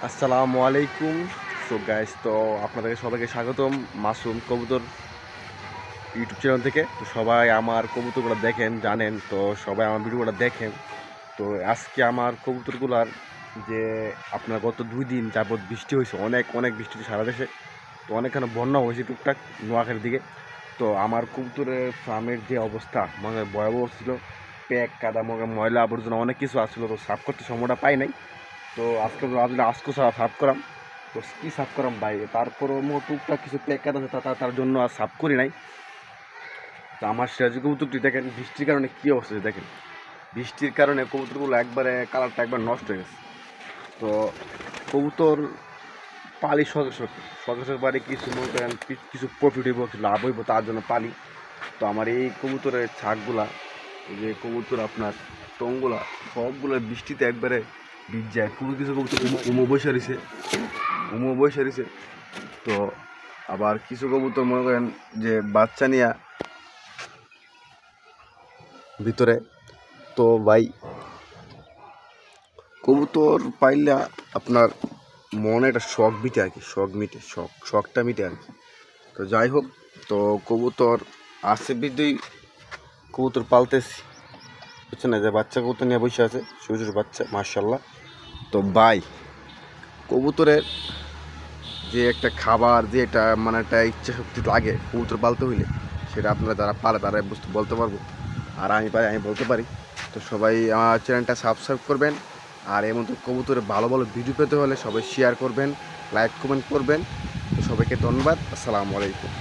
আসসালামু আলাইকুম। So guys, তো আপনাদেরকে সবাইকে স্বাগতম মাসুম কবুতর ইউটিউব চ্যানেল থেকে। তো সবাই আমার কবুতরগুলো দেখেন, জানেন তো, সবাই আমার ভিডিওগুলো দেখেন। তো আজকে আমার কবুতরগুলার যে আপনার গত 2 দিন যাবৎ বৃষ্টি হয়েছে, অনেক অনেক বৃষ্টি হয়েছে সারা দেশে। তো অনেকখানে বন্যা হয়েছে টুকটাক নোয়াখালীর দিকে। তো আমার কবুতরের ফার্মের যে অবস্থা মানে ভয়াবহ ছিল, প্যাক কাদা ময়লা আবর্জনা অনেক কিছু আসছিলো। তো সাফ করতে সময়টা পাই নাই। তো আজকে ভাবলাম আজকে সাফ করাম। তো কী সাফ করাম ভাই, তারপরও টুকটাক কিছু প্যাকেট আছে, তার জন্য আর সাফ করি নাই। তো আমার সিরাজি কবুতরটি দেখেন বৃষ্টির কারণে কী অবস্থা দেখেন। বৃষ্টির কারণে কবুতরগুলো একবারে কালারটা একবার নষ্ট হয়ে গেছে। তো কবুতর পালি সদস্য পারি কিছু মনে করেন, কিছু প্রফিট হইব, কিছু লাভ হইব, তার জন্য পালি। তো আমার এই কবুতরের ছাগগুলা, যে কবুতর আপনার টংগুলা সবগুলো বৃষ্টিতে একবারে ভিজ যায়। কিছু কবুতর উমো বসে রয়েছে। তো আবার কিছু কবুতর মনে করেন যে বাচ্চা নিয়ে ভিতরে। তো ভাই কবুতর পাইলে আপনার মনে একটা শখ মিটে আর কি, শখটা মিটে আর কি। তো যাই হোক, তো কবুতর আছে বিধই কবুতর পালতেছি, বুঝছেন না, যে বাচ্চা কবুতর নিয়ে বসে আছে, ছোটো ছোটো বাচ্চা মাশাআল্লাহ। তো ভাই কবুতরের যে একটা খাবার, যে একটা মানে একটা ইচ্ছা শক্তি লাগে কবুতর পালতে হইলে, সেটা আপনারা যারা পারে তারা বলতে পারবো। আর আমি বলতে পারি। তো সবাই আমার চ্যানেলটা সাবস্ক্রাইব করবেন। আর এর মধ্যে কবুতরের ভালো ভালো ভিডিও পেতে হলে সবাই শেয়ার করবেন, লাইক কমেন্ট করবেন। তো সবাইকে ধন্যবাদ। আসসালামু আলাইকুম।